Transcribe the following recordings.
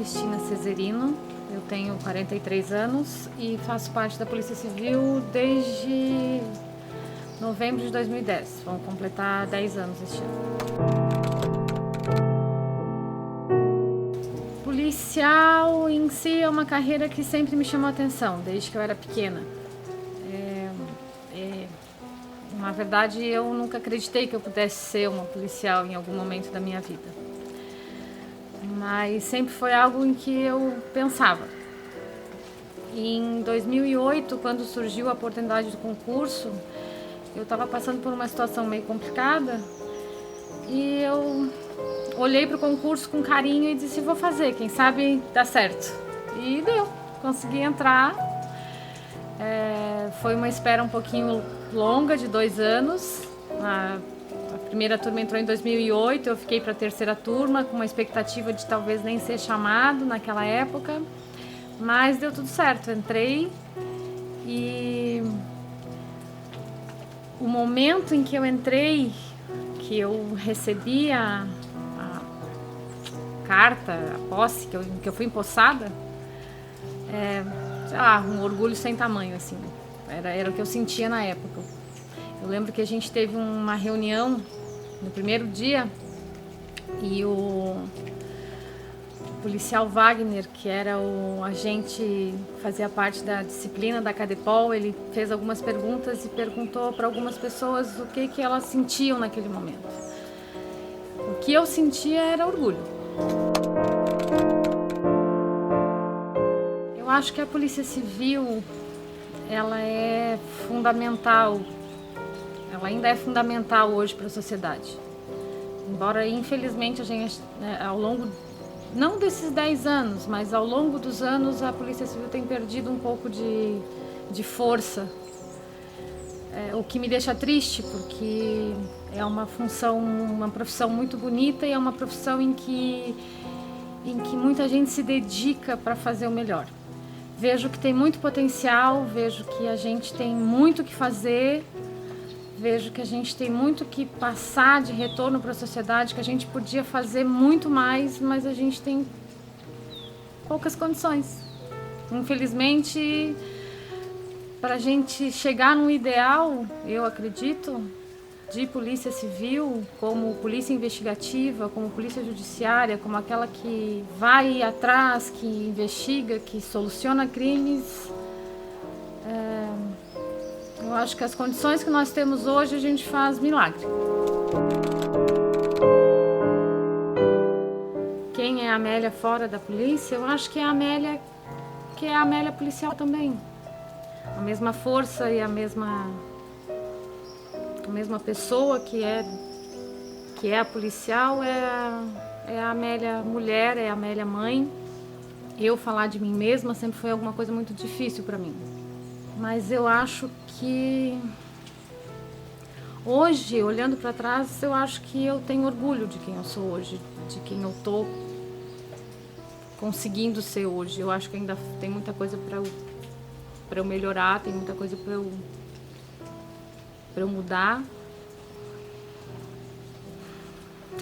Cristina Cesarino, eu tenho 43 anos e faço parte da Polícia Civil desde novembro de 2010. Vão completar 10 anos este ano. Policial em si é uma carreira que sempre me chamou a atenção, desde que eu era pequena. Na verdade, eu nunca acreditei que eu pudesse ser uma policial em algum momento da minha vida. Mas sempre foi algo em que eu pensava. Em 2008, quando surgiu a oportunidade do concurso, eu estava passando por uma situação meio complicada e eu olhei para o concurso com carinho e disse, vou fazer, quem sabe dá certo. E deu, consegui entrar. Foi uma espera um pouquinho longa, de 2 anos. A primeira turma entrou em 2008, eu fiquei para a terceira turma com uma expectativa de talvez nem ser chamado naquela época, mas deu tudo certo, entrei e o momento em que eu entrei, que eu recebi a carta, a posse, que eu fui empossada, um orgulho sem tamanho, assim. Era o que eu sentia na época. Eu lembro que a gente teve uma reunião no primeiro dia e o policial Wagner, que era o agente, fazia parte da disciplina da Cadepol, ele fez algumas perguntas e perguntou para algumas pessoas o que elas sentiam naquele momento. O que eu sentia era orgulho. Eu acho que a Polícia Civil, ela é fundamental, ela ainda é fundamental hoje para a sociedade. Embora, infelizmente, a gente, ao longo, não desses 10 anos, mas ao longo dos anos, a Polícia Civil tem perdido um pouco de força. O que me deixa triste, porque é uma função, uma profissão muito bonita e é uma profissão em que muita gente se dedica para fazer o melhor. Vejo que tem muito potencial, vejo que a gente tem muito o que fazer, vejo que a gente tem muito que passar de retorno para a sociedade, que a gente podia fazer muito mais, mas a gente tem poucas condições. Infelizmente, para a gente chegar no ideal, eu acredito, de polícia civil, como polícia investigativa, como polícia judiciária, como aquela que vai atrás, que investiga, que soluciona crimes, eu acho que as condições que nós temos hoje, a gente faz milagre. Quem é a Amélia fora da polícia? Eu acho que é a Amélia, que é a Amélia policial também. A mesma força e a mesma pessoa que é a policial é a Amélia mulher, é a Amélia mãe. Eu falar de mim mesma sempre foi alguma coisa muito difícil para mim. Mas eu acho que hoje, olhando para trás, eu acho que eu tenho orgulho de quem eu sou hoje, de quem eu tô conseguindo ser hoje. Eu acho que ainda tem muita coisa para eu melhorar, tem muita coisa para eu mudar.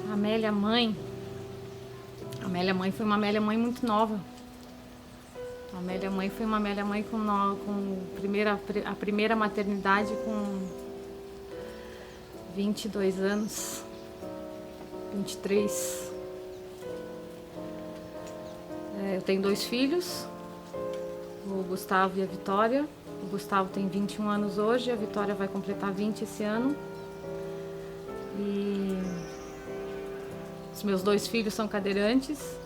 A Amélia mãe foi uma Amélia mãe muito nova. A Amélia mãe foi uma Amélia mãe com a primeira maternidade com 22 anos, 23. Eu tenho 2 filhos, o Gustavo e a Vitória. O Gustavo tem 21 anos hoje, a Vitória vai completar 20 esse ano. E os meus 2 filhos são cadeirantes.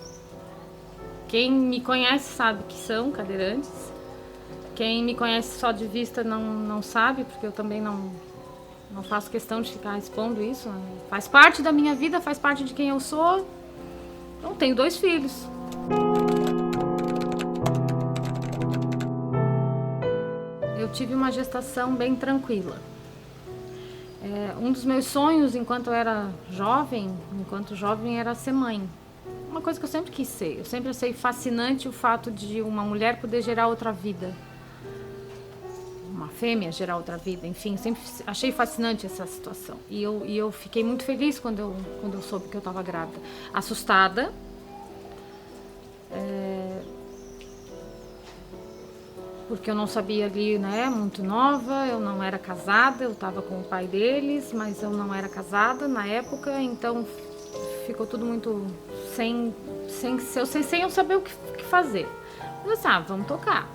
Quem me conhece sabe que são cadeirantes. Quem me conhece só de vista não sabe, porque eu também não faço questão de ficar expondo isso. Faz parte da minha vida, faz parte de quem eu sou. Então, tenho 2 filhos. Eu tive uma gestação bem tranquila. Um dos meus sonhos enquanto jovem, era ser mãe. Uma coisa que eu sempre quis ser. Eu sempre achei fascinante o fato de uma mulher poder gerar outra vida. Uma fêmea gerar outra vida, enfim, sempre achei fascinante essa situação. E eu fiquei muito feliz quando eu soube que eu estava grávida. Assustada, porque eu não sabia ali, né, muito nova, eu não era casada, eu estava com o pai deles, mas eu não era casada na época, então ficou tudo muito sem eu saber o que fazer. Eu disse, vamos tocar.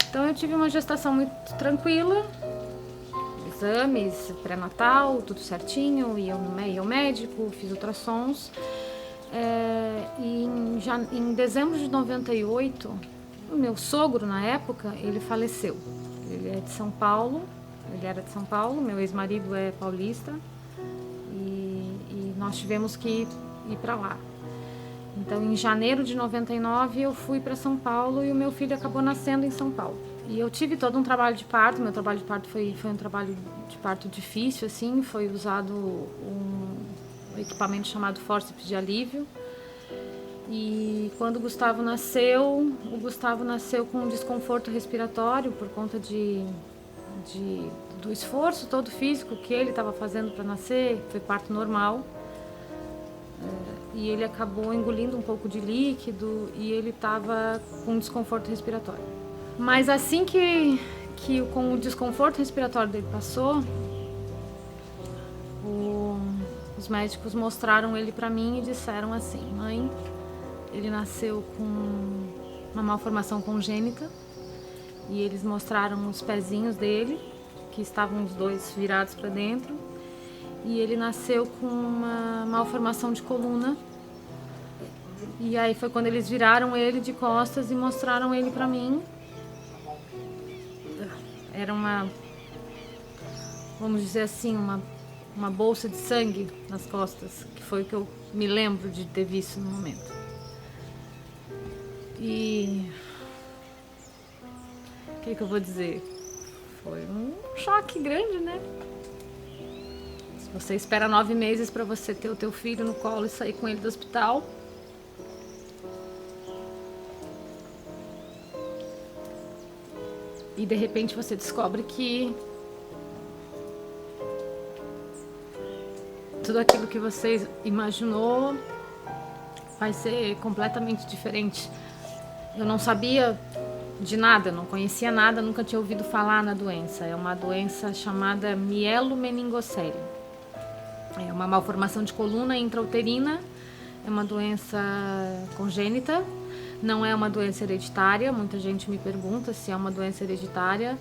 Então eu tive uma gestação muito tranquila, exames pré-natal, tudo certinho, ia ao médico, fiz ultrassons. E em dezembro de 98, o meu sogro, na época, ele faleceu. Ele é de São Paulo, ele era de São Paulo, meu ex-marido é paulista, e nós tivemos que ir para lá. Então, em janeiro de 99, eu fui para São Paulo e o meu filho acabou nascendo em São Paulo. E eu tive todo um trabalho de parto, meu trabalho de parto foi um trabalho de parto difícil, assim, foi usado um equipamento chamado fórceps de alívio. E quando o Gustavo nasceu com um desconforto respiratório por conta do esforço todo físico que ele estava fazendo para nascer, foi parto normal. E ele acabou engolindo um pouco de líquido e ele estava com desconforto respiratório. Mas assim que com o desconforto respiratório dele passou, os médicos mostraram ele para mim e disseram assim: mãe, ele nasceu com uma malformação congênita. E eles mostraram os pezinhos dele, que estavam os dois virados para dentro. E ele nasceu com uma malformação de coluna. E aí foi quando eles viraram ele de costas e mostraram ele para mim. Era vamos dizer assim, uma bolsa de sangue nas costas, que foi o que eu me lembro de ter visto no momento. E o que eu vou dizer? Foi um choque grande, né? Se você espera 9 meses para você ter o teu filho no colo e sair com ele do hospital, e de repente você descobre que tudo aquilo que você imaginou vai ser completamente diferente. Eu não sabia de nada, não conhecia nada, nunca tinha ouvido falar na doença. É uma doença chamada mielomeningocele. É uma malformação de coluna intrauterina, é uma doença congênita, não é uma doença hereditária. Muita gente me pergunta se é uma doença hereditária.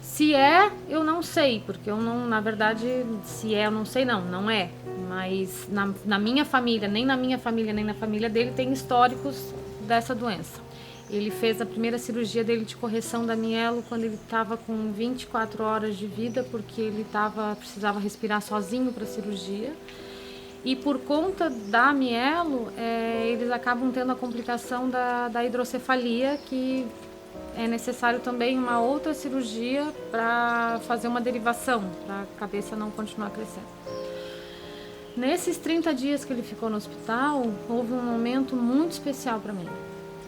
Se é, eu não sei, porque eu não, na verdade, se é, eu não sei, não é. Mas na minha família, nem na minha família, nem na família dele, tem históricos dessa doença. Ele fez a primeira cirurgia dele de correção da mielo quando ele estava com 24 horas de vida, porque ele precisava respirar sozinho para a cirurgia. E por conta da mielo, eles acabam tendo a complicação da hidrocefalia, que é necessário também uma outra cirurgia para fazer uma derivação, para a cabeça não continuar crescendo. Nesses 30 dias que ele ficou no hospital, houve um momento muito especial para mim.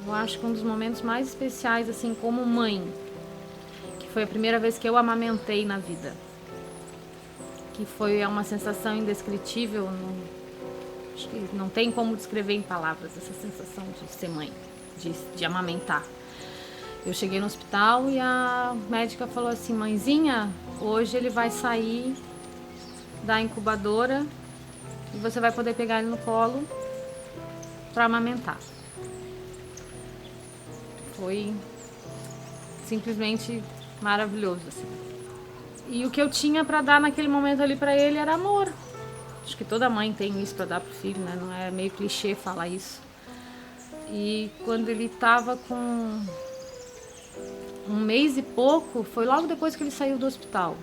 Eu acho que um dos momentos mais especiais, assim, como mãe, que foi a primeira vez que eu amamentei na vida. Que foi uma sensação indescritível, acho que não tem como descrever em palavras essa sensação de ser mãe, de amamentar. Eu cheguei no hospital e a médica falou assim: mãezinha, hoje ele vai sair da incubadora e você vai poder pegar ele no colo para amamentar. Foi simplesmente maravilhoso, assim. E o que eu tinha para dar naquele momento ali para ele era amor. Acho que toda mãe tem isso para dar pro filho, né? Não é meio clichê falar isso. E quando ele estava com 1 mês e pouco, foi logo depois que ele saiu do hospital.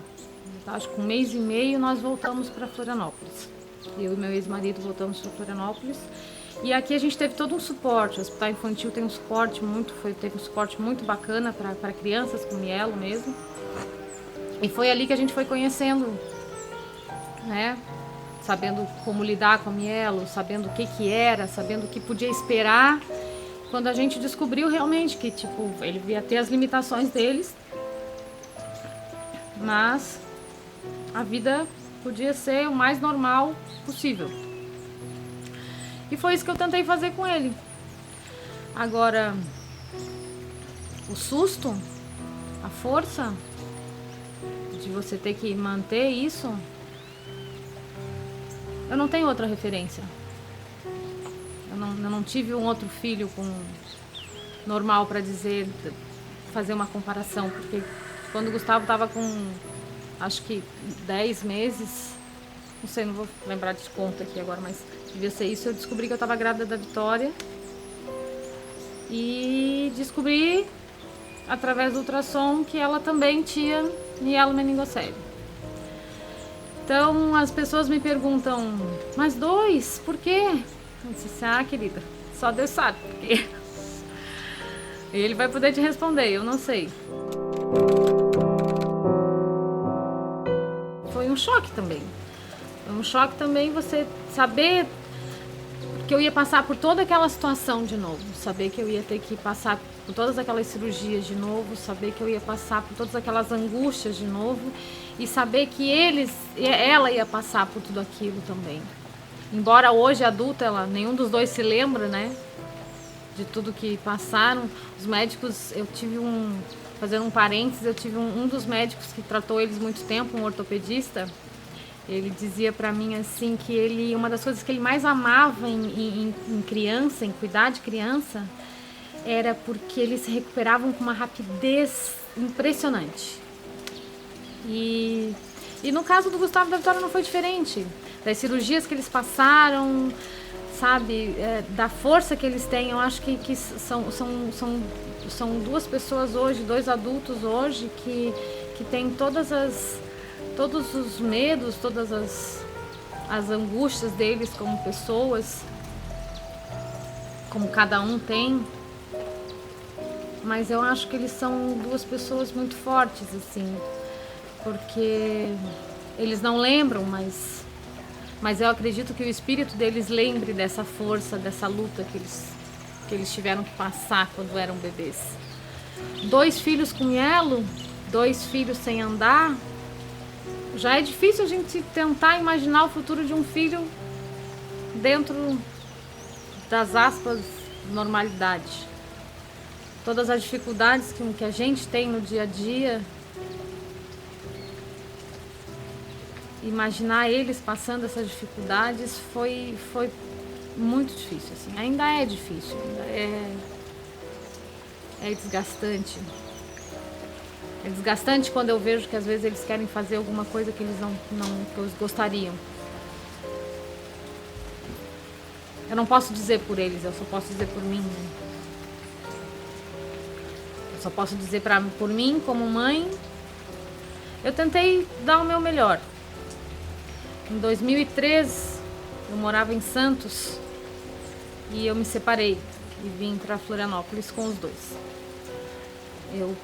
Acho que 1 mês e meio nós voltamos para Florianópolis. Eu e meu ex-marido voltamos para Florianópolis. E aqui a gente teve todo um suporte. O Hospital Infantil tem um suporte teve um suporte muito bacana para crianças com mielo mesmo. E foi ali que a gente foi conhecendo, né? Sabendo como lidar com a mielo, sabendo o que era, sabendo o que podia esperar. Quando a gente descobriu realmente que, tipo, ele ia ter as limitações deles, mas a vida podia ser o mais normal possível. E foi isso que eu tentei fazer com ele. Agora, o susto a força de você ter que manter isso, eu não tenho outra referência. Eu não tive um outro filho normal para fazer uma comparação, porque quando o Gustavo estava com, acho que 10 meses, não sei, não vou lembrar de conta aqui agora, mas devia ser isso, eu descobri que eu estava grávida da Vitória e descobri através do ultrassom que ela também tinha mielomeningocele. Então as pessoas me perguntam, mas 2, por quê? Eu disse assim, querida, só Deus sabe por quê. Ele vai poder te responder, eu não sei. Foi um choque também. Foi um choque também você saber que eu ia passar por toda aquela situação de novo. Saber que eu ia ter que passar por todas aquelas cirurgias de novo. Saber que eu ia passar por todas aquelas angústias de novo. E saber que ela ia passar por tudo aquilo também. Embora hoje adulta, nenhum dos dois se lembra, né? De tudo que passaram. Os médicos, fazendo um parênteses, eu tive um dos médicos que tratou eles muito tempo, um ortopedista. Ele dizia pra mim assim que uma das coisas que ele mais amava em criança, em cuidar de criança, era porque eles se recuperavam com uma rapidez impressionante. E no caso do Gustavo e da Vitória não foi diferente. Das cirurgias que eles passaram, sabe, da força que eles têm, eu acho que são duas pessoas hoje, dois adultos hoje que têm todos os medos, todas as angústias deles como pessoas, como cada um tem, mas eu acho que eles são duas pessoas muito fortes, assim, porque eles não lembram, mas eu acredito que o espírito deles lembre dessa força, dessa luta que eles tiveram que passar quando eram bebês. 2 filhos com mielo, 2 filhos sem andar. Já é difícil a gente tentar imaginar o futuro de um filho dentro das aspas normalidade. Todas as dificuldades que a gente tem no dia a dia, imaginar eles passando essas dificuldades foi muito difícil, assim. Ainda é difícil, ainda é desgastante. É desgastante quando eu vejo que às vezes eles querem fazer alguma coisa que eles que eles gostariam. Eu não posso dizer por eles, eu só posso dizer por mim, né? Eu só posso dizer por mim, como mãe, eu tentei dar o meu melhor. Em 2003, eu morava em Santos e eu me separei e vim para Florianópolis com os 2. Eu,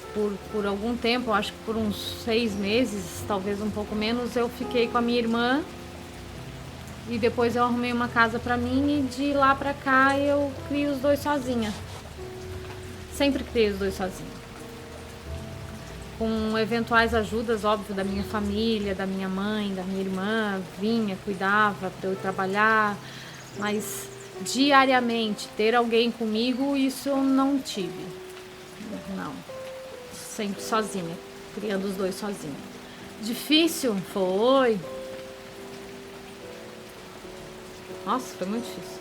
por algum tempo, acho que por uns 6 meses, talvez um pouco menos, eu fiquei com a minha irmã e depois eu arrumei uma casa pra mim e de lá pra cá eu criei os 2 sozinha. Sempre criei os 2 sozinha. Com eventuais ajudas, óbvio, da minha família, da minha mãe, da minha irmã, vinha, cuidava pra eu trabalhar, mas diariamente ter alguém comigo, isso eu não tive. Não. Sempre sozinha, criando os 2 sozinha. Difícil? Foi. Nossa, foi muito difícil.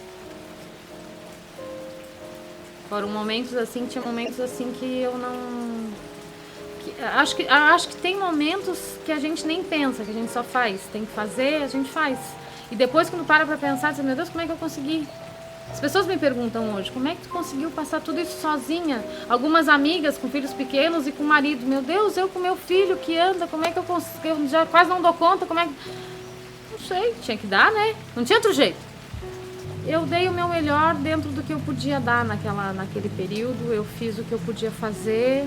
Foram momentos assim, tinha momentos assim que eu não... Acho que tem momentos que a gente nem pensa, que a gente só faz. Tem que fazer, a gente faz. E depois quando para pra pensar, diz, meu Deus, como é que eu consegui? As pessoas me perguntam hoje, como é que tu conseguiu passar tudo isso sozinha? Algumas amigas com filhos pequenos e com marido. Meu Deus, eu com meu filho que anda, como é que eu consigo? Eu já quase não dou conta, como é que... Não sei, tinha que dar, né? Não tinha outro jeito. Eu dei o meu melhor dentro do que eu podia dar naquele período. Eu fiz o que eu podia fazer.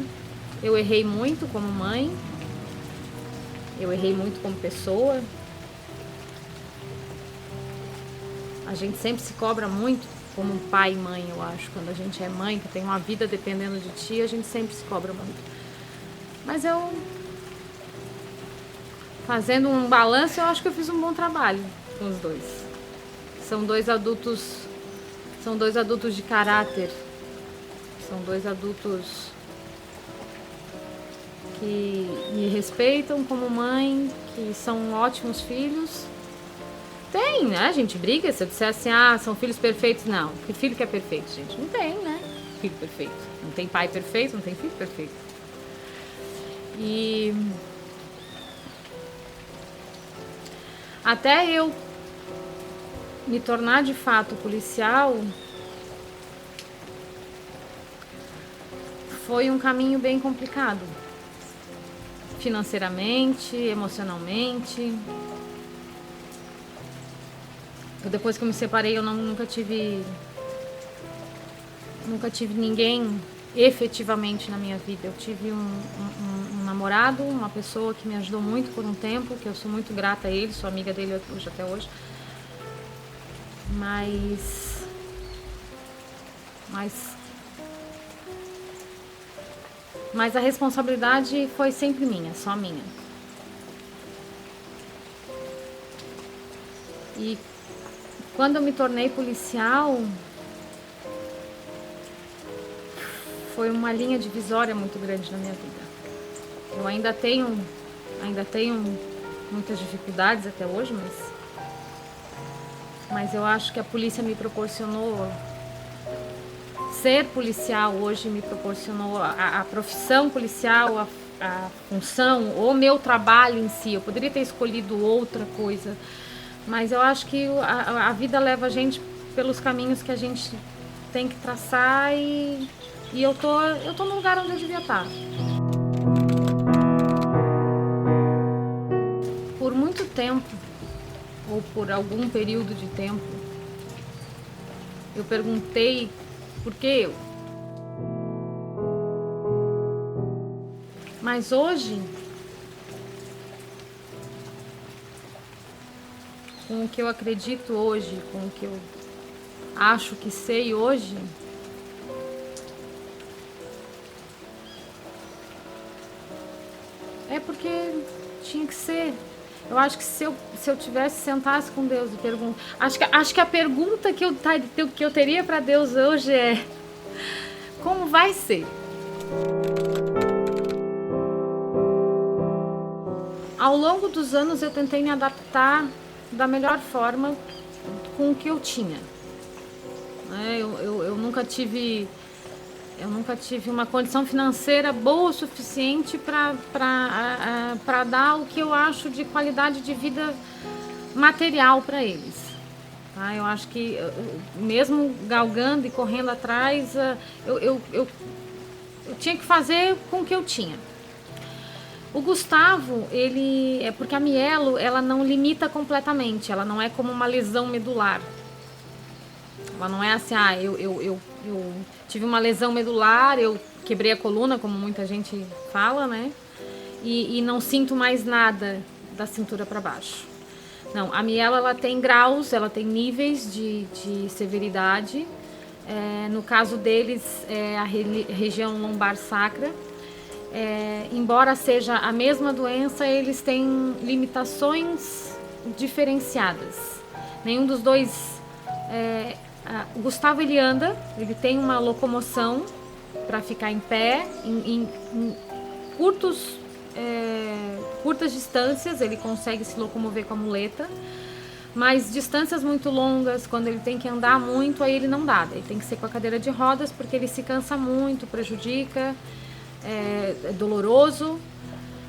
Eu errei muito como mãe. Eu errei muito como pessoa. A gente sempre se cobra muito como pai e mãe, eu acho. Quando a gente é mãe, que tem uma vida dependendo de ti, a gente sempre se cobra muito. Mas eu, fazendo um balanço, eu acho que eu fiz um bom trabalho com os 2. São 2 adultos de caráter. São 2 adultos que me respeitam como mãe, que são ótimos filhos. Tem, né? A gente briga, se eu disser assim, são filhos perfeitos, não. Que filho que é perfeito, gente? Não tem, né? Filho perfeito. Não tem pai perfeito, não tem filho perfeito. E até eu me tornar de fato policial, foi um caminho bem complicado. Financeiramente, emocionalmente. Depois que eu me separei, eu nunca tive ninguém efetivamente na minha vida. Eu tive um namorado, uma pessoa que me ajudou muito por um tempo, que eu sou muito grata a ele, sou amiga dele até hoje. Mas a responsabilidade foi sempre minha, só minha. E quando eu me tornei policial, foi uma linha divisória muito grande na minha vida. Eu ainda tenho muitas dificuldades até hoje, mas eu acho que a polícia me proporcionou, ser policial hoje me proporcionou a profissão policial, a função, o meu trabalho em si. Eu poderia ter escolhido outra coisa, mas eu acho que a vida leva a gente pelos caminhos que a gente tem que traçar e eu tô no lugar onde eu devia estar. Por muito tempo, ou por algum período de tempo, eu perguntei por que eu. Mas hoje, com o que eu acredito hoje, com o que eu acho que sei hoje, é porque tinha que ser. Eu acho que se eu tivesse, sentasse com Deus e perguntasse, acho que a pergunta que eu teria para Deus hoje é: como vai ser? Ao longo dos anos eu tentei me adaptar da melhor forma com o que eu tinha. Eu nunca tive uma condição financeira boa o suficiente para dar o que eu acho de qualidade de vida material para eles. Tá? Eu acho que, mesmo galgando e correndo atrás, eu tinha que fazer com o que eu tinha. O Gustavo, porque a mielo, ela não limita completamente, ela não é como uma lesão medular. Ela não é assim, eu tive uma lesão medular, eu quebrei a coluna, como muita gente fala, né? E não sinto mais nada da cintura para baixo. Não, a mielo, ela tem graus, ela tem níveis de severidade. No caso deles, é a região lombar sacra. Embora seja a mesma doença, eles têm limitações diferenciadas. Nenhum dos dois... O Gustavo, ele anda, ele tem uma locomoção para ficar em pé, em curtas distâncias, ele consegue se locomover com a muleta, mas distâncias muito longas, quando ele tem que andar muito, aí ele não dá, ele tem que ser com a cadeira de rodas, porque ele se cansa muito, prejudica, é doloroso,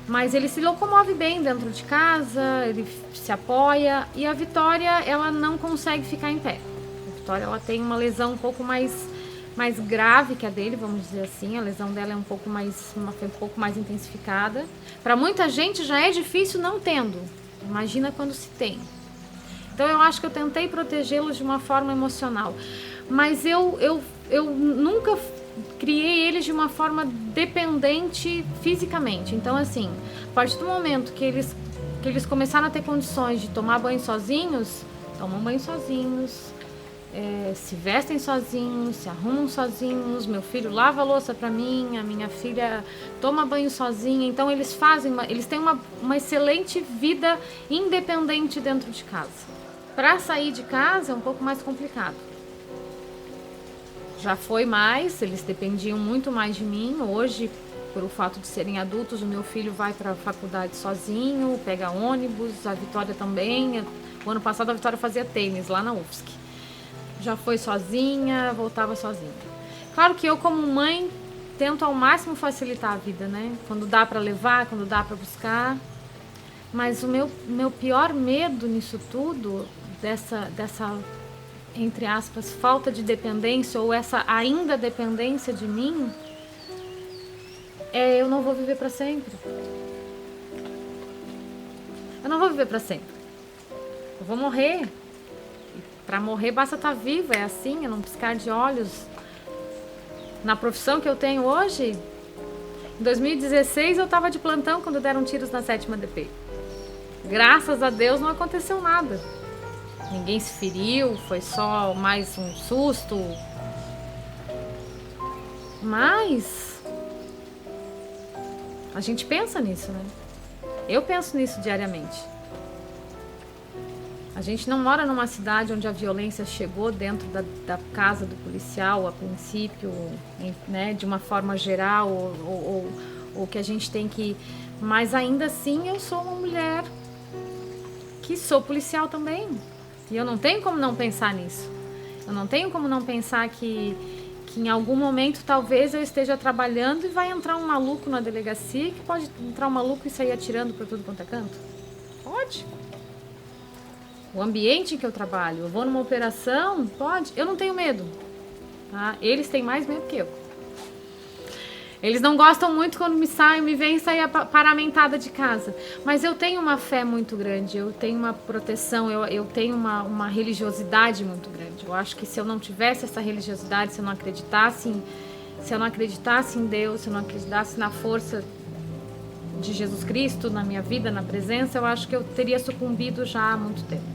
mas ele se locomove bem dentro de casa, ele se apoia. E a Vitória, ela não consegue ficar em pé. A Vitória, ela tem uma lesão um pouco mais grave que a dele, vamos dizer assim. A lesão dela é um pouco mais intensificada. Para muita gente já é difícil não tendo, imagina quando se tem. Então eu acho que eu tentei protegê-los de uma forma emocional, mas eu nunca criei eles de uma forma dependente fisicamente. Então, assim, a partir do momento que eles começaram a ter condições de tomar banho sozinhos, tomam banho sozinhos, se vestem sozinhos, se arrumam sozinhos. Meu filho lava a louça para mim, a minha filha toma banho sozinha. Então, eles têm uma excelente vida independente dentro de casa. Para sair de casa é um pouco mais complicado. Já foi mais, eles dependiam muito mais de mim. Hoje, por o fato de serem adultos, o meu filho vai para a faculdade sozinho, pega ônibus, a Vitória também. O ano passado a Vitória fazia tênis lá na UFSC. Já foi sozinha, voltava sozinha. Claro que eu, como mãe, tento ao máximo facilitar a vida, né? Quando dá para levar, quando dá para buscar. Mas o meu pior medo nisso tudo, dessa, entre aspas, falta de dependência ou essa ainda dependência de mim, eu não vou viver para sempre. Eu não vou viver para sempre. Eu vou morrer. Para morrer basta estar viva, é assim, é num piscar de olhos. Na profissão que eu tenho hoje, em 2016 eu estava de plantão quando deram tiros na 7ª DP. Graças a Deus não aconteceu nada. Ninguém se feriu, foi só mais um susto. Mas a gente pensa nisso, né? Eu penso nisso diariamente. A gente não mora numa cidade onde a violência chegou dentro da casa do policial a princípio, né, de uma forma geral, ou que a gente tem que... Mas ainda assim eu sou uma mulher que sou policial também. E eu não tenho como não pensar nisso. Eu não tenho como não pensar que em algum momento talvez eu esteja trabalhando e vai entrar um maluco na delegacia, que pode entrar um maluco e sair atirando por tudo quanto é canto. Pode. O ambiente em que eu trabalho, eu vou numa operação, pode. Eu não tenho medo. Tá? Eles têm mais medo que eu. Eles não gostam muito quando me veem sair paramentada de casa. Mas eu tenho uma fé muito grande, eu tenho uma proteção, eu tenho uma religiosidade muito grande. Eu acho que se eu não tivesse essa religiosidade, se eu não acreditasse em Deus, se eu não acreditasse na força de Jesus Cristo na minha vida, na presença, eu acho que eu teria sucumbido já há muito tempo.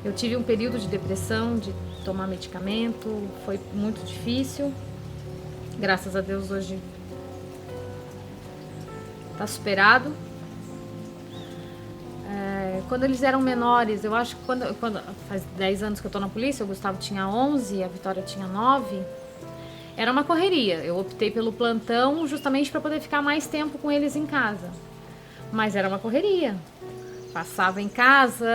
Eu tive um período de depressão, de tomar medicamento, foi muito difícil. Graças a Deus hoje está superado. Quando eles eram menores, eu acho que quando faz 10 anos que eu tô na polícia, o Gustavo tinha 11, a Vitória tinha 9, era uma correria. Eu optei pelo plantão justamente para poder ficar mais tempo com eles em casa. Mas era uma correria. Passava em casa,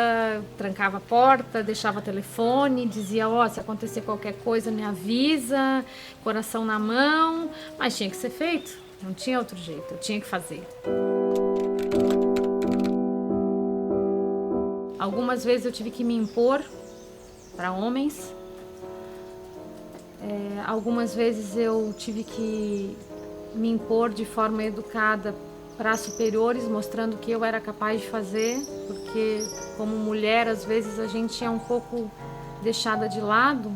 trancava a porta, deixava telefone, dizia, se acontecer qualquer coisa me avisa, coração na mão, mas tinha que ser feito, não tinha outro jeito, eu tinha que fazer. Algumas vezes eu tive que me impor para homens, algumas vezes eu tive que me impor de forma educada para superiores, mostrando que eu era capaz de fazer, porque como mulher às vezes a gente é um pouco deixada de lado.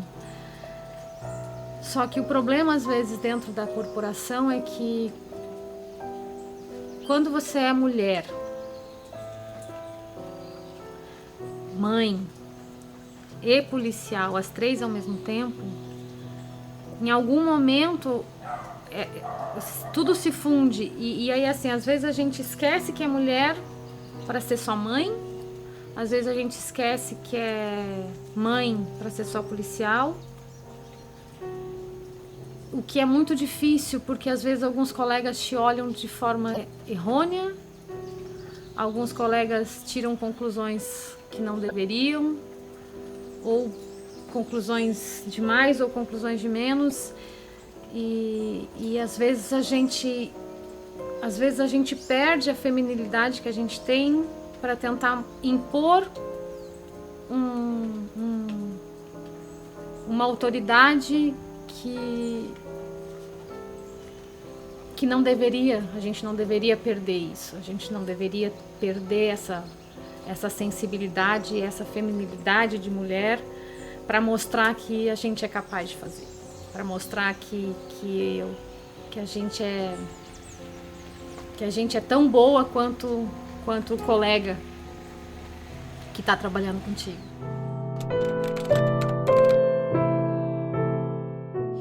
Só que o problema às vezes dentro da corporação é que quando você é mulher, mãe e policial, as três ao mesmo tempo, em algum momento tudo se funde e aí assim, às vezes a gente esquece que é mulher para ser só mãe, às vezes a gente esquece que é mãe para ser só policial, o que é muito difícil porque às vezes alguns colegas te olham de forma errônea, alguns colegas tiram conclusões que não deveriam, ou conclusões de mais ou conclusões de menos. E às vezes a gente perde a feminilidade que a gente tem para tentar impor uma autoridade que não deveria, a gente não deveria perder isso, a gente não deveria perder essa sensibilidade, essa feminilidade de mulher para mostrar que a gente é capaz de fazer. Para mostrar que a gente é tão boa quanto o colega que está trabalhando contigo.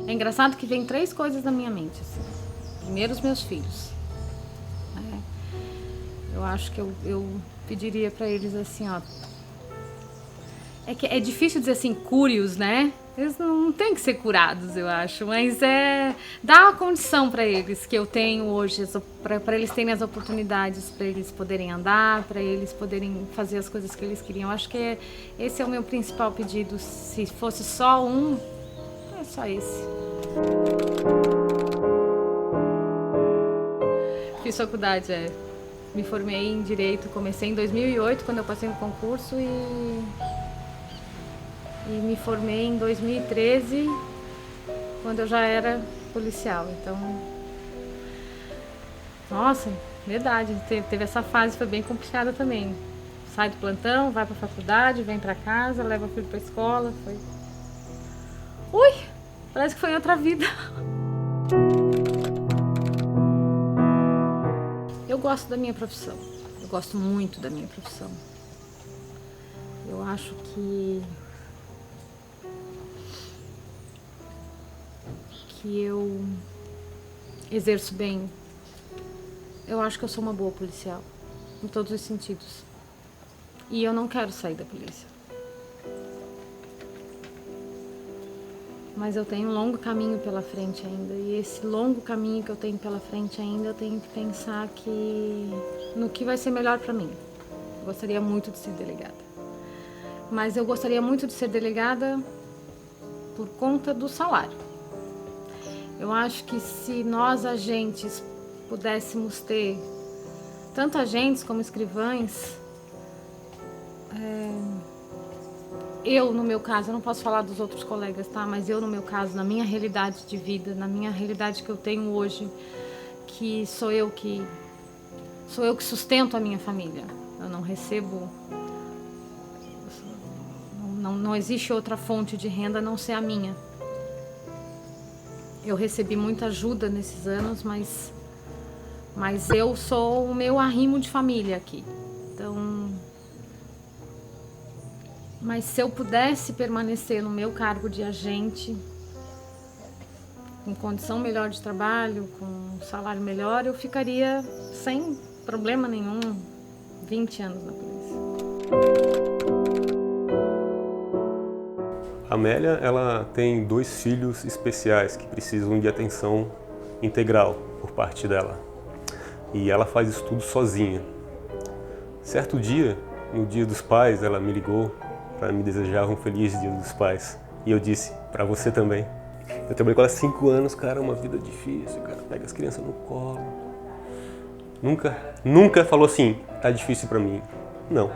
É engraçado que vem 3 coisas na minha mente. Assim. Primeiro, os meus filhos. Eu acho que eu pediria para eles assim, é que é difícil dizer assim, cure-os, né? Eles não têm que ser curados, eu acho, mas é dar a condição para eles que eu tenho hoje, para eles terem as oportunidades, para eles poderem andar, para eles poderem fazer as coisas que eles queriam. Eu acho que esse é o meu principal pedido. Se fosse só um, é só esse. Fiz faculdade, me formei em Direito, comecei em 2008, quando eu passei no concurso, e me formei em 2013, quando eu já era policial. Então, nossa, verdade, teve essa fase, foi bem complicada também. Sai do plantão, vai pra faculdade, vem pra casa, leva o filho pra escola, foi... Ui, parece que foi em outra vida. Eu gosto da minha profissão, eu gosto muito da minha profissão. Eu acho que eu exerço bem. Eu acho que eu sou uma boa policial, em todos os sentidos. E eu não quero sair da polícia. Mas eu tenho um longo caminho pela frente ainda. E esse longo caminho que eu tenho pela frente ainda, eu tenho que pensar no que vai ser melhor para mim. Eu gostaria muito de ser delegada. Mas eu gostaria muito de ser delegada por conta do salário. Eu acho que se nós, agentes, pudéssemos ter, tanto agentes como escrivães, eu, no meu caso, eu não posso falar dos outros colegas, tá? Mas eu, no meu caso, na minha realidade de vida, na minha realidade que eu tenho hoje, que sou eu que sustento a minha família. Eu não recebo... Não existe outra fonte de renda a não ser a minha. Eu recebi muita ajuda nesses anos, mas eu sou o meu arrimo de família aqui. Então, mas se eu pudesse permanecer no meu cargo de agente, com condição melhor de trabalho, com um salário melhor, eu ficaria sem problema nenhum 20 anos na polícia. A Amélia, ela tem 2 filhos especiais que precisam de atenção integral por parte dela. E ela faz isso tudo sozinha. Certo dia, no Dia dos Pais, ela me ligou para me desejar um feliz Dia dos Pais. E eu disse, para você também. Eu trabalhei com ela há 5 anos, cara, uma vida difícil, cara. Pega as crianças no colo. Nunca falou assim, tá difícil para mim. Não,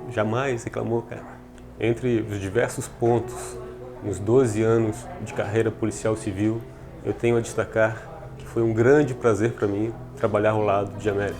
jamais reclamou, cara. Entre os diversos pontos, nos 12 anos de carreira policial civil, eu tenho a destacar que foi um grande prazer para mim trabalhar ao lado de Amélia.